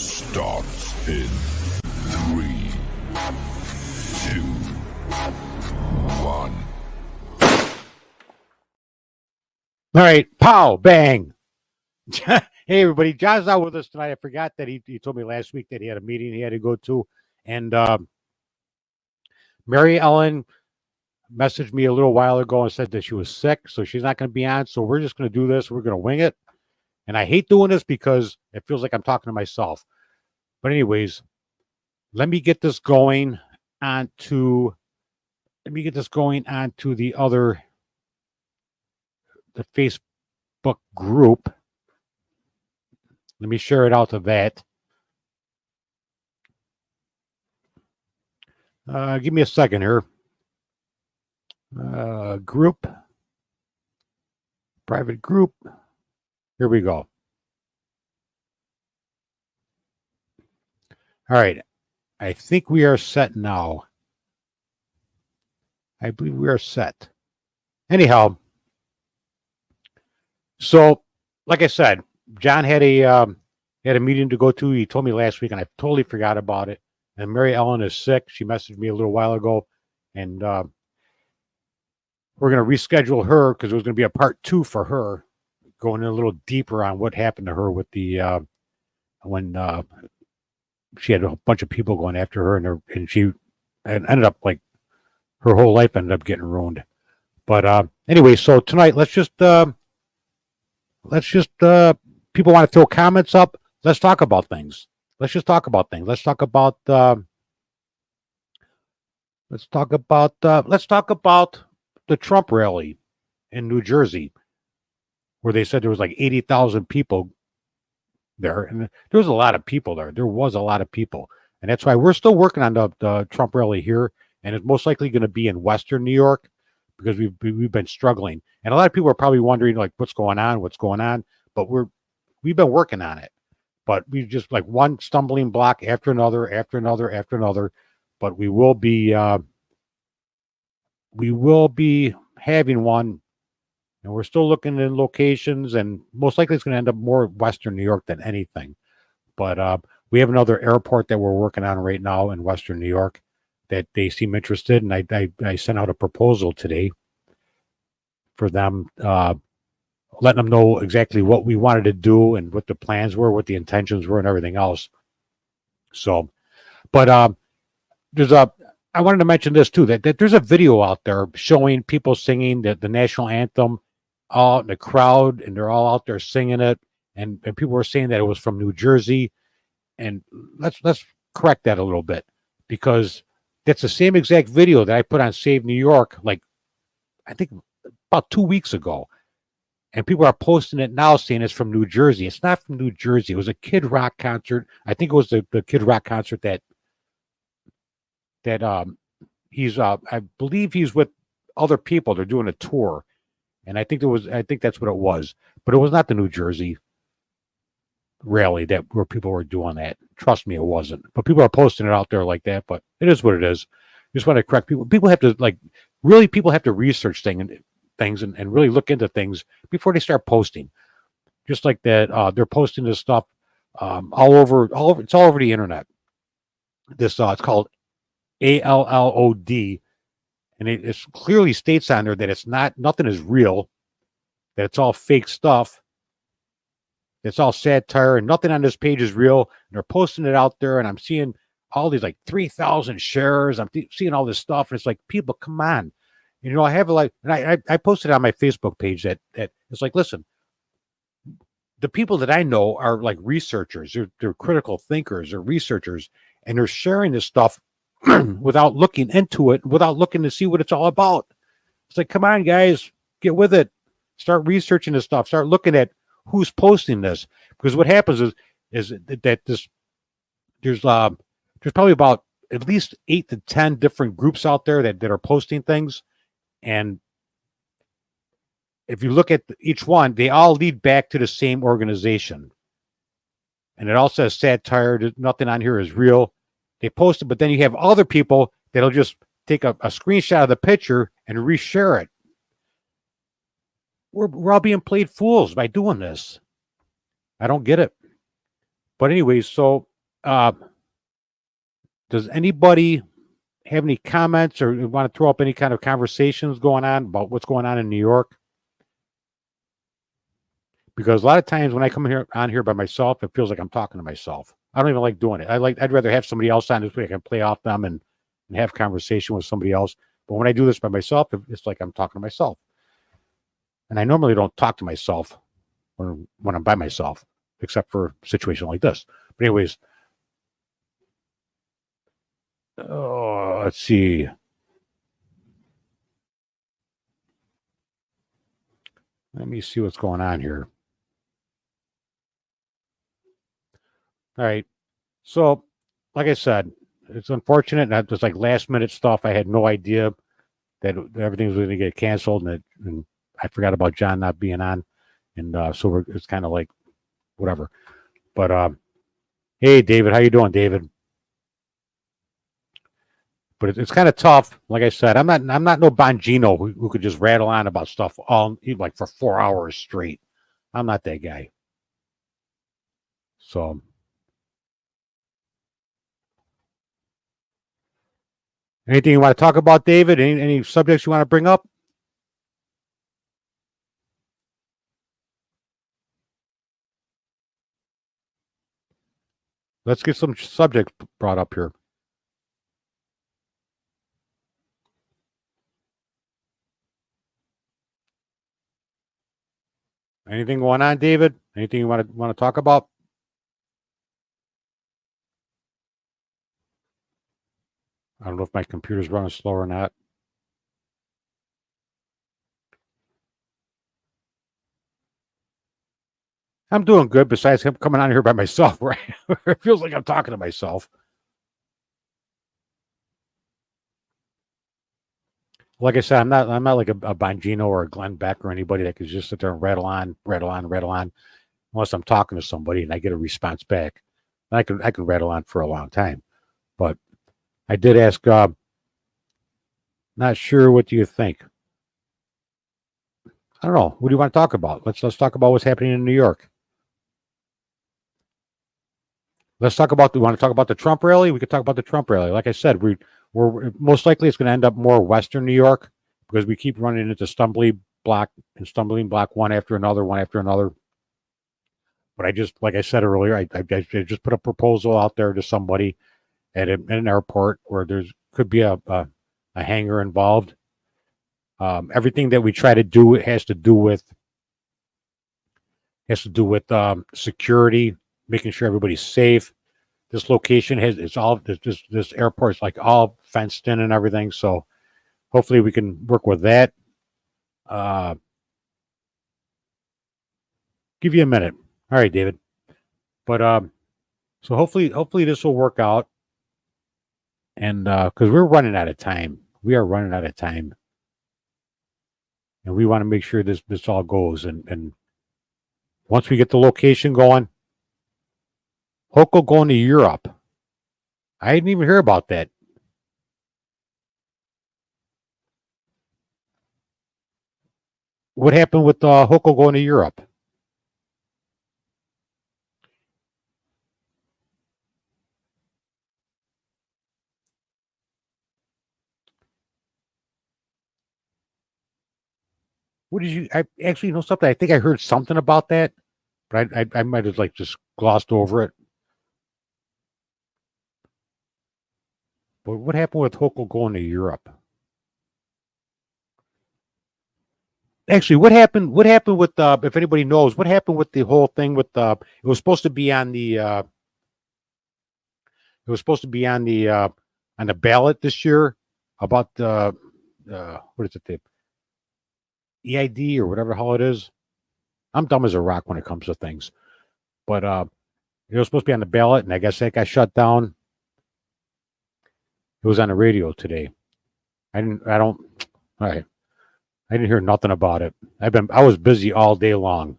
starts in 3, 2, 1. All right, pow, bang. Hey, everybody. John's not with us tonight. I forgot that he told me last week that he had a meeting he had to go to. And Mary Ellen messaged me a little while ago and said that she was sick, so she's not going to be on. So we're just going to do this. We're going to wing it. And I hate doing this because it feels like I'm talking to myself. But anyways, let me get this going onto the Facebook group. Let me share it out to that. Give me a second here. Group. Private group. Here we go. All right. I think we are set now. I believe we are set. Anyhow, so like I said, John had a meeting to go to. He told me last week, and I totally forgot about it. And Mary Ellen is sick. She messaged me a little while ago, and we're going to reschedule her because it was going to be a part 2 for her, going in a little deeper on what happened to her with the when she had a bunch of people going after her, and she ended up like her whole life ended up getting ruined. But anyway, so tonight let's just people want to throw comments up. Let's talk about things. Let's just talk about things. Let's talk about the Trump rally in New Jersey, where they said there was like 80,000 people there, and there was a lot of people there. There was a lot of people, and that's why we're still working on the Trump rally here, and it's most likely going to be in Western New York because we've been struggling, and a lot of people are probably wondering like what's going on, but we've been working on it, but we just like one stumbling block after another, but we will be having one. And we're still looking in locations, and most likely it's going to end up more Western New York than anything. But we have another airport that we're working on right now in Western New York that they seem interested, and I sent out a proposal today for them, letting them know exactly what we wanted to do and what the plans were, what the intentions were, and everything else. So, but I wanted to mention this too, that there's a video out there showing people singing the national anthem out in the crowd, and they're all out there singing it, and people were saying that it was from New Jersey. And let's correct that a little bit, because that's the same exact video that I put on Save New York, like I think about 2 weeks ago. And people are posting it now saying it's from New Jersey. It's not from New Jersey. It was a Kid Rock concert. I think it was the Kid Rock concert that he's I believe he's with other people. They're doing a tour. And I think that's what it was. But it was not the New Jersey rally where people were doing that. Trust me, it wasn't. But people are posting it out there like that. But it is what it is. Just want to correct people. People have to people have to research things and really look into things before they start posting. Just like that, they're posting this stuff all over. It's all over the internet. This it's called ALLOD. And it clearly states on there that it's nothing is real, that it's all fake stuff, it's all satire, and nothing on this page is real. And they're posting it out there, and I'm seeing all these like 3,000 shares. I'm seeing all this stuff, and it's like, people, come on. I have and I posted on my Facebook page that it's like, listen, the people that I know are like researchers, they're critical thinkers, they're researchers, and they're sharing this stuff without looking into it, without looking to see what it's all about. It's like, come on, guys, get with it. Start researching this stuff. Start looking at who's posting this. Because what happens is that there's probably about at least 8 to 10 different groups out there that are posting things. And if you look at each one, they all lead back to the same organization. And it all says satire. Nothing on here is real. They post it, but then you have other people that'll just take a screenshot of the picture and reshare it. We're all being played fools by doing this. I don't get it. But anyways, so Does anybody have any comments or want to throw up any kind of conversations going on about what's going on in New York? Because a lot of times when I come here by myself, it feels like I'm talking to myself. I don't even like doing it. I'd rather have somebody else on this way. I can play off them and have conversation with somebody else. But when I do this by myself, it's like I'm talking to myself. And I normally don't talk to myself when I'm by myself, except for a situation like this. But anyways, let's see. Let me see what's going on here. All right. So, like I said, it's unfortunate. That was like last minute stuff. I had no idea that everything was going to get canceled, and I forgot about John not being on, and so it's kind of like whatever. But hey, David, how you doing, David? But it's kind of tough. Like I said, I'm not no Bongino who could just rattle on about stuff all like for 4 hours straight. I'm not that guy. So. Anything you want to talk about, David? Any subjects you want to bring up? Let's get some subjects brought up here. Anything going on, David? Anything you want to talk about? I don't know if my computer's running slow or not. I'm doing good. Besides him coming on here by myself, right? It feels like I'm talking to myself. Like I said, I'm not like a Bongino or a Glenn Beck or anybody that could just sit there and rattle on, unless I'm talking to somebody and I get a response back. I can rattle on for a long time. But I did ask. Not sure. What do you think? I don't know. What do you want to talk about? Let's talk about what's happening in New York. Let's talk about. We want to talk about the Trump rally. We could talk about the Trump rally. Like I said, we're most likely it's going to end up more Western New York because we keep running into stumbling block one after another. But I just, like I said earlier, I just put a proposal out there to somebody at an airport where there's could be a hangar involved. Everything that we try to do has to do with security, making sure everybody's safe. This location it's all this airport's like all fenced in and everything. So hopefully we can work with that. Give you a minute. All right, David. But so hopefully this will work out. And because we're running out of time. We are running out of time. And we want to make sure this all goes. And once we get the location going, Hochul going to Europe. I didn't even hear about that. What happened with Hochul going to Europe? What did you? I actually know something. I think I heard something about that, but I might have like just glossed over it. But what happened with Hochul going to Europe? Actually, what happened? What happened with if anybody knows, what happened with the whole thing with it was supposed to be on the on the ballot this year about the what is it, the EID or whatever the hell it is. I'm dumb as a rock when it comes to things. But it was supposed to be on the ballot, and I guess that got shut down. It was on the radio today. I didn't hear nothing about it. I was busy all day long.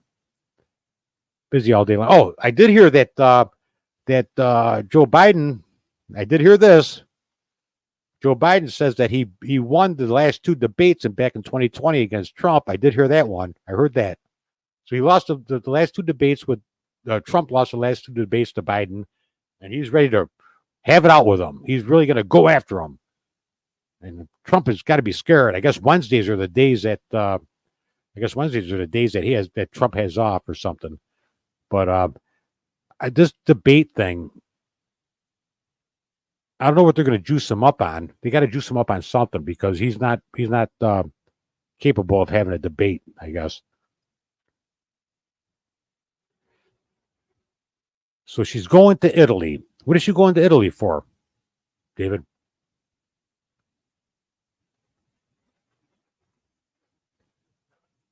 Oh, I did hear that Joe Biden, I did hear this. Joe Biden says that he won the last two debates back in 2020 against Trump. I did hear that one. I heard that. So he lost the last two debates with Trump lost the last two debates to Biden. and he's ready to have it out with him. He's really going to go after him. And Trump has got to be scared. I guess Wednesdays are the days that Trump has off or something. But this debate thing, I don't know what they're going to juice him up on. They got to juice him up on something because he's not capable of having a debate, I guess. So she's going to Italy. What is she going to Italy for, David?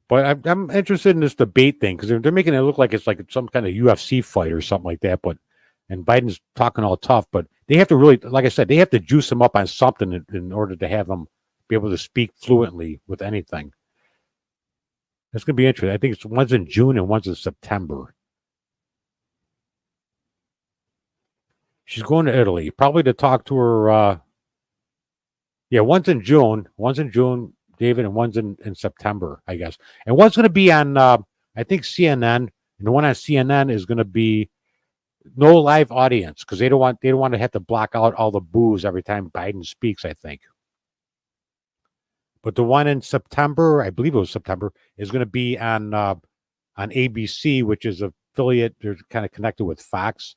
But I'm interested in this debate thing because they're making it look like it's like some kind of UFC fight or something like that. And Biden's talking all tough, but they have to really, like I said, they have to juice him up on something in order to have him be able to speak fluently with anything. It's going to be interesting. I think it's one's in June and one's in September. She's going to Italy, probably to talk to her. One's in June, David, and one's in September, I guess. And one's going to be on, I think, CNN, and the one on CNN is going to be no live audience because they don't want to have to block out all the boos every time Biden speaks, I think. But the one in September, I believe it was September, is going to be on ABC, which is an affiliate. They're kind of connected with Fox.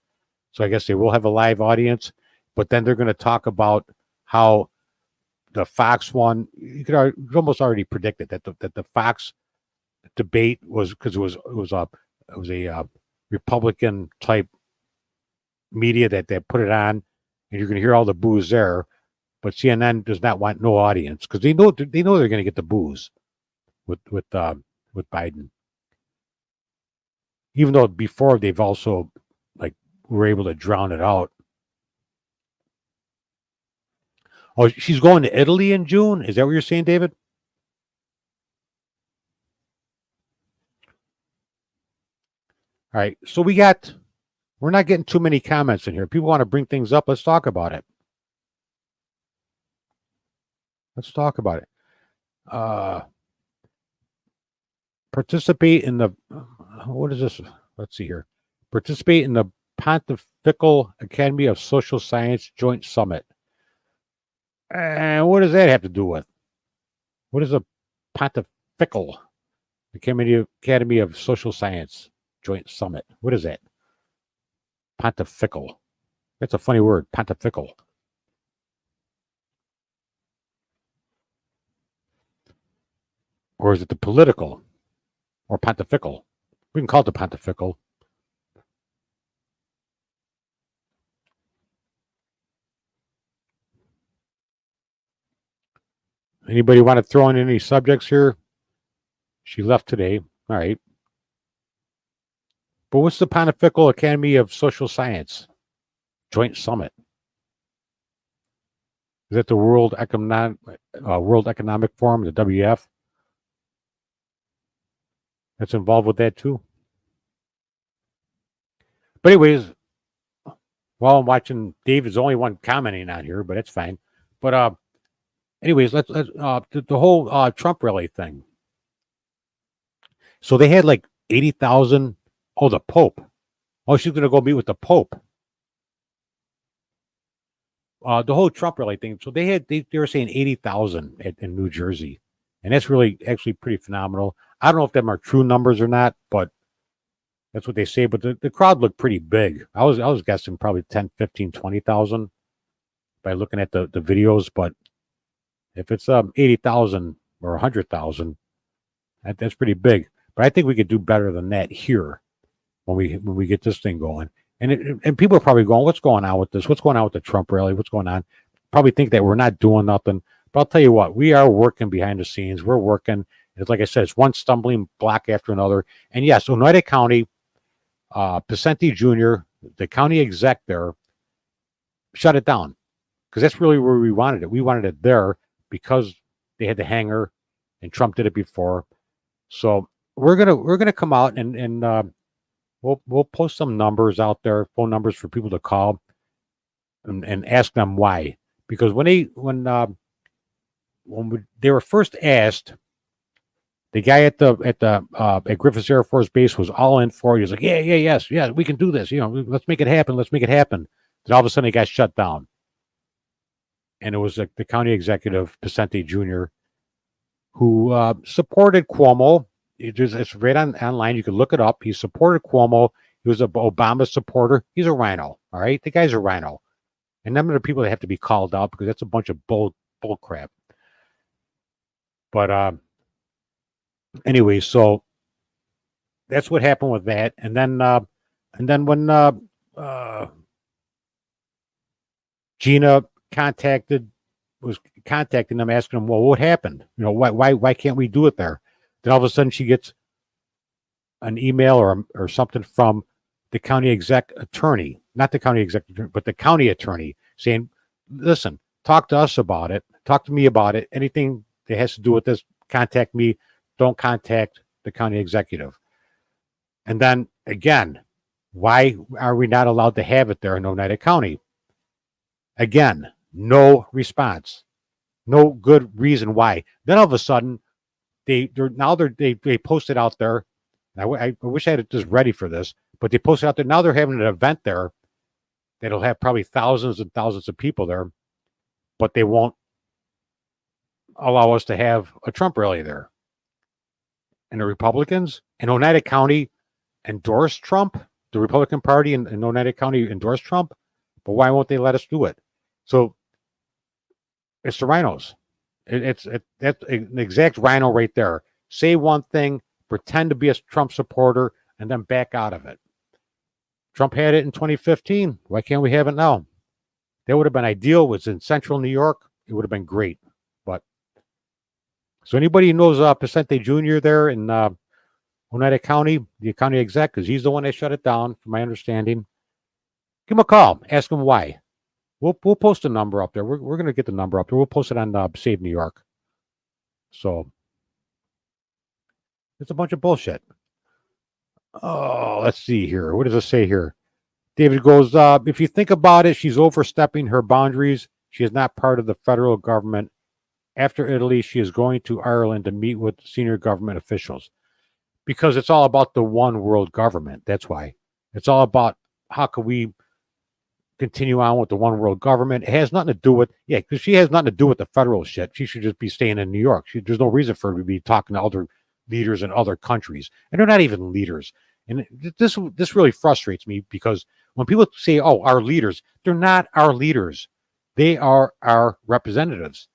So I guess they will have a live audience. But then they're going to talk about how the Fox one, you could almost already predict it, that the Fox debate was because it was a Republican type media that put it on, and you're going to hear all the boos there. But CNN does not want no audience because they know they're going to get the boos with Biden. Even though before they've also were able to drown it out. Oh, she's going to Italy in June? Is that what you're saying, David? All right. So we're not getting too many comments in here. People want to bring things up. Let's talk about it. Participate in the, what is this? Let's see here. Participate in the Pontifical Academy of Social Science Joint Summit. And what does that have to do with? What is a Pontifical Academy of Social Science Joint Summit? What is that? Pontifical. That's a funny word, pontifical. Or is it the political or pontifical? We can call it the pontifical. Anybody want to throw in any subjects here? She left today. All right. But what's the Pontifical Academy of Social Science Joint Summit? Is that the World Economic Forum, the WF? That's involved with that too. But anyways, while I'm watching, David's the only one commenting on here, but it's fine. But anyways, let's the whole Trump rally thing. So they had like 80,000. Oh, the Pope. Oh, she's gonna go meet with the Pope. The whole Trump rally thing. So they were saying 80,000 in New Jersey, and that's really actually pretty phenomenal. I don't know if them are true numbers or not, but that's what they say. But the crowd looked pretty big. I was guessing probably 10, 15, 20,000 by looking at the videos. But if it's 80,000 or 100,000, that's pretty big. But I think we could do better than that here when we get this thing going. And people are probably going, what's going on with this? What's going on with the Trump rally? What's going on? Probably think that we're not doing nothing. But I'll tell you what, we are working behind the scenes. We're working. It's like I said, it's one stumbling block after another. And yes, Oneida County, Pacenti Jr., the county exec there, shut it down because that's really where we wanted it. We wanted it there because they had the hangar, and Trump did it before. So we're gonna come out and we'll post some numbers out there, phone numbers for people to call and ask them why. Because when they were first asked, the guy at Griffiths Air Force Base was all in for it. He was like, yes, we can do this. Let's make it happen. Then all of a sudden it got shut down. And it was the county executive, Pacente Jr., who supported Cuomo. It's right online. You can look it up. He supported Cuomo. He was an Obama supporter. He's a rhino. All right. The guy's a rhino. And them are the people that have to be called out because that's a bunch of bull crap. But anyway, so that's what happened with that. And then when Gina was contacting them, asking them, well, what happened? You know, why can't we do it there? Then all of a sudden she gets an email or something from the county attorney, not the county executive, but the county attorney saying, listen, talk to us about it. Talk to me about it. Anything that has to do with this, contact me. Don't contact the county executive. And then again, why are we not allowed to have it there in Oneida County? Again, no response. No good reason why. Then all of a sudden, they posted out there. I wish I had it just ready for this, but they posted out there. Now they're having an event there that'll have probably thousands and thousands of people there, but they won't allow us to have a Trump rally there. And the Republicans in Oneida County endorsed Trump. The Republican Party in Oneida County endorsed Trump, but why won't they let us do it? So it's the rhinos. That's an exact rhino right there. Say one thing, pretend to be a Trump supporter, and then back out of it. Trump had it in 2015. Why can't we have it now? That would have been ideal. It was in central New York. It would have been great. But so anybody who knows Pacente Jr. there in Oneida County, the county exec, because he's the one that shut it down, from my understanding, give him a call. Ask him why. We'll post a number up there. We're going to get the number up there. We'll post it on Save New York. So it's a bunch of bullshit. Oh, let's see here. What does it say here? David goes, if you think about it, she's overstepping her boundaries. She is not part of the federal government. After Italy, she is going to Ireland to meet with senior government officials. Because it's all about the one world government. That's why. It's all about how can we continue on with the one world government. It has nothing to do with, because she has nothing to do with the federal shit. She should just be staying in New York. There's no reason for her to be talking to other leaders in other countries. And they're not even leaders. And this really frustrates me because when people say, oh, our leaders, they're not our leaders. They are our representatives.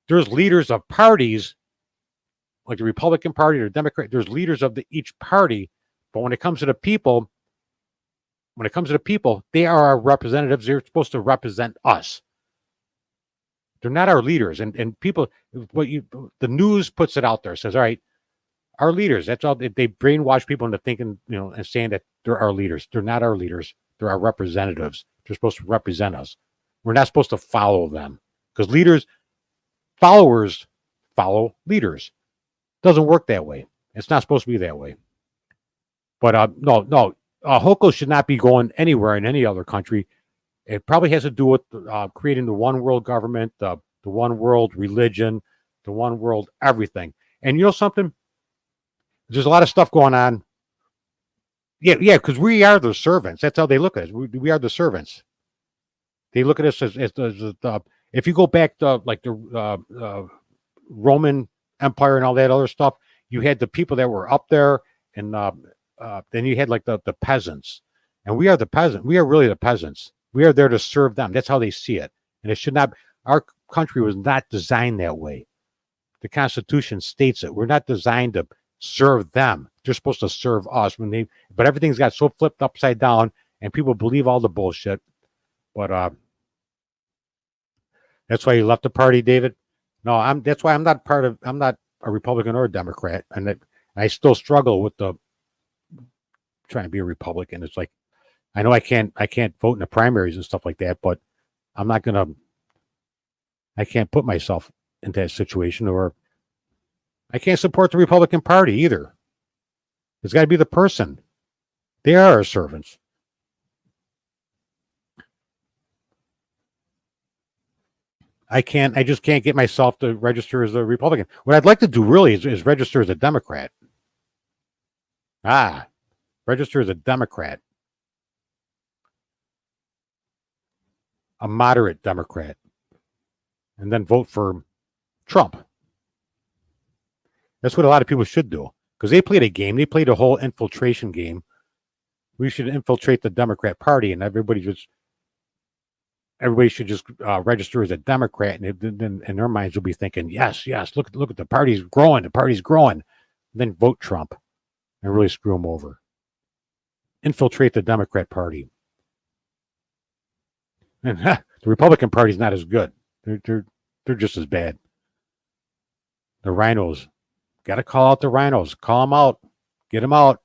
There's leaders of parties like the Republican Party or Democrat. There's leaders of each party. But when it comes to the people, they are our representatives. They're supposed to represent us. They're not our leaders. And people, the news puts it out there, says, all right, our leaders, that's all. They brainwash people into thinking, and saying that they're our leaders. They're not our leaders. They're our representatives. They're supposed to represent us. We're not supposed to follow them because followers follow leaders. It doesn't work that way. It's not supposed to be that way. But no. Hochul should not be going anywhere in any other country. It probably has to do with creating the one world government, the one world religion, the one world everything. And you know something? There's a lot of stuff going on. Yeah, because we are the servants. That's how they look at us. We are the servants. They look at us as if you go back to like the Roman Empire and all that other stuff, you had the people that were up there, and then you had like the peasants. And we are the peasant. We are really the peasants. We are there to serve them. That's how they see it. And it should not. Our country was not designed that way. The Constitution states it. We're not designed to serve them. They're supposed to serve us. But everything's got so flipped upside down, and people believe all the bullshit. But that's why you left the party, David. No, that's why I'm not a Republican or a Democrat, and I still struggle with trying to be a Republican. It's like I know I can't vote in the primaries and stuff like that, but I can't put myself into that situation, or I can't support the Republican Party either. It's got to be the person. They are our servants. I just can't get myself to register as a Republican. What I'd like to do really is register as a Democrat. Register as a Democrat. a moderate Democrat, and then vote for Trump. That's what a lot of people should do, because they played a game. They played a whole infiltration game. We should infiltrate the Democrat Party, and everybody should just register as a Democrat, and then in their minds will be thinking, yes, look at the party's growing, and then vote Trump and really screw him over. Infiltrate the Democrat Party. And the Republican Party's not as good. They're just as bad. The rhinos. Got to call out the rhinos. Call them out. Get them out.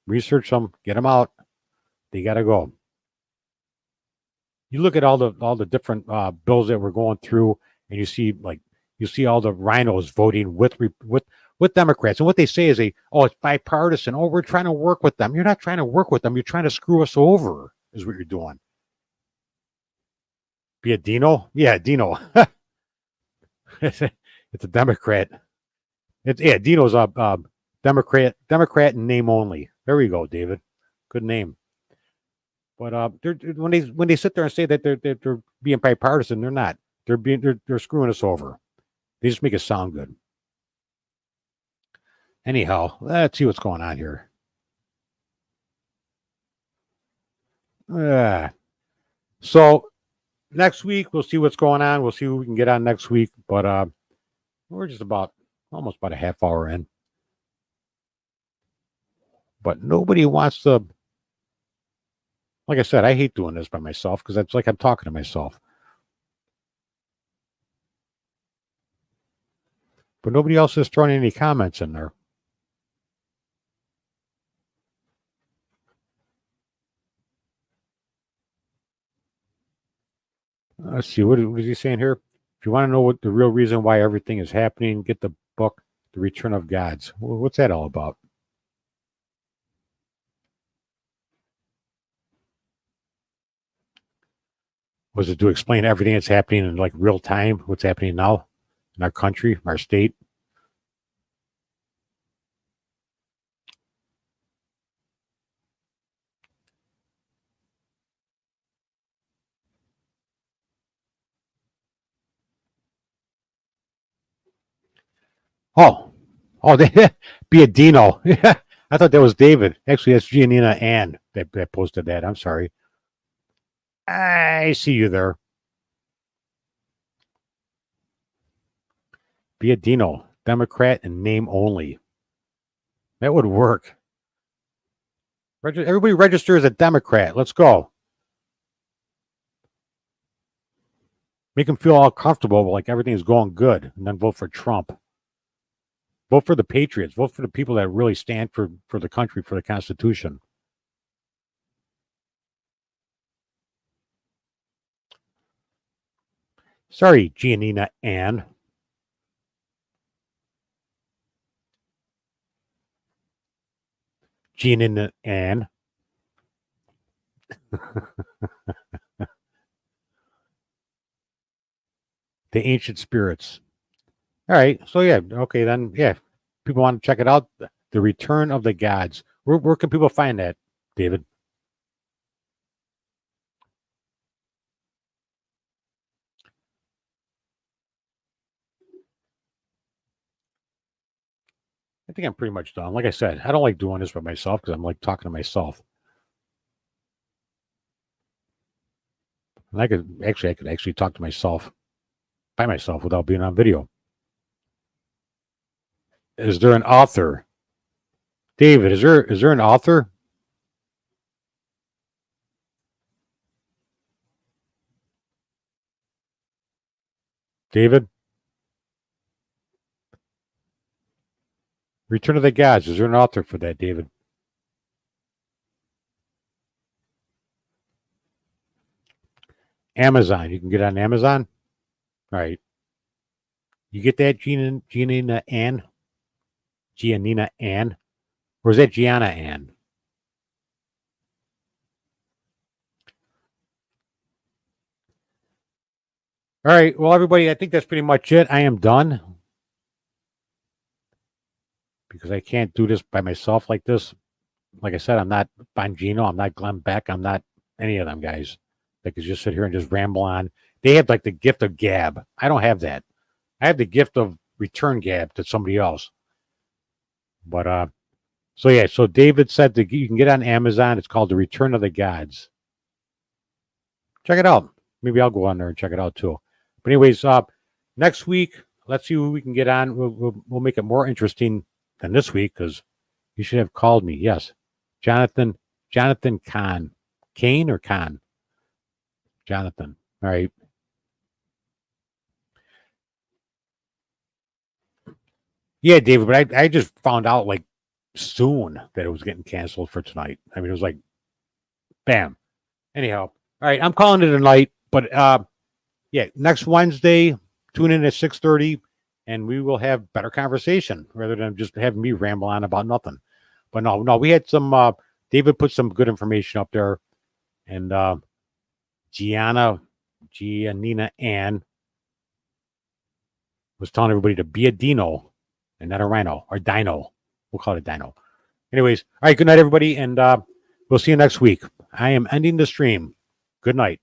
Research them. Get them out. They got to go. You look at all the different bills that we're going through, and you see all the rhinos voting with Democrats, and what they say is it's bipartisan. Oh, we're trying to work with them. You're not trying to work with them. You're trying to screw us over. Is what you're doing. Be a Dino? Yeah, Dino. It's a Democrat. Dino's a Democrat in name only. There we go, David. Good name. But when they sit there and say that they're being bipartisan, they're not. They're screwing us over. They just make it sound good. Anyhow, let's see what's going on here. So next week we'll see what's going on. We'll see who we can get on next week. But we're just almost about a half hour in. But nobody wants to. Like I said, I hate doing this by myself because it's like I'm talking to myself. But nobody else is throwing any comments in there. Let's see. What is he saying here? If you want to know what the real reason why everything is happening, get the book, The Return of Gods. What's that all about? Was it to explain everything that's happening in like real time? What's happening now in our country, our state? Oh, be a Dino. Yeah, I thought that was David. Actually, that's Giannina Ann that posted that. I'm sorry. I see you there. Be a Dino, Democrat in name only. That would work. Everybody register as a Democrat. Let's go. Make them feel all comfortable, like everything is going good, and then vote for Trump. Vote for the patriots. Vote for the people that really stand for the country, for the Constitution. Sorry, Giannina Ann. Giannina Ann. The Ancient Spirits. All right. So, yeah. Okay, then, yeah. People want to check it out. The Return of the Gods. Where can people find that, David? I think I'm pretty much done. Like I said, I don't like doing this by myself because I'm like talking to myself. And I could actually talk to myself by myself without being on video. Is there an author? David, is there an author? David? Return of the Gods. Is there an author for that, David? Amazon. You can get it on Amazon. All right. You get that, Giannina Ann? Giannina Ann? Or is that Gianna Ann? All right. Well, everybody, I think that's pretty much it. I am done. Because I can't do this by myself like this. Like I said, I'm not Bongino. I'm not Glenn Beck. I'm not any of them guys. They could just sit here and just ramble on. They have like the gift of gab. I don't have that. I have the gift of return gab to somebody else. But so yeah, so David said that you can get on Amazon. It's called The Return of the Gods. Check it out. Maybe I'll go on there and check it out too. But anyways, next week, let's see who we can get on. We'll make it more interesting than this week because you should have called me. Yes, Jonathan Kahn. Kane or Kahn? Jonathan. All right. Yeah, David, but I just found out like soon that it was getting canceled for tonight. I mean, it was like, bam. Anyhow, all right, I'm calling it a night. But yeah, next Wednesday, tune in at 6:30, and we will have better conversation rather than just having me ramble on about nothing. But no, we had some. David put some good information up there, and Giannina Ann was telling everybody to be a Dino and not a rhino or dino. We'll call it dino. Anyways, all right, good night, everybody, and we'll see you next week. I am ending the stream. Good night.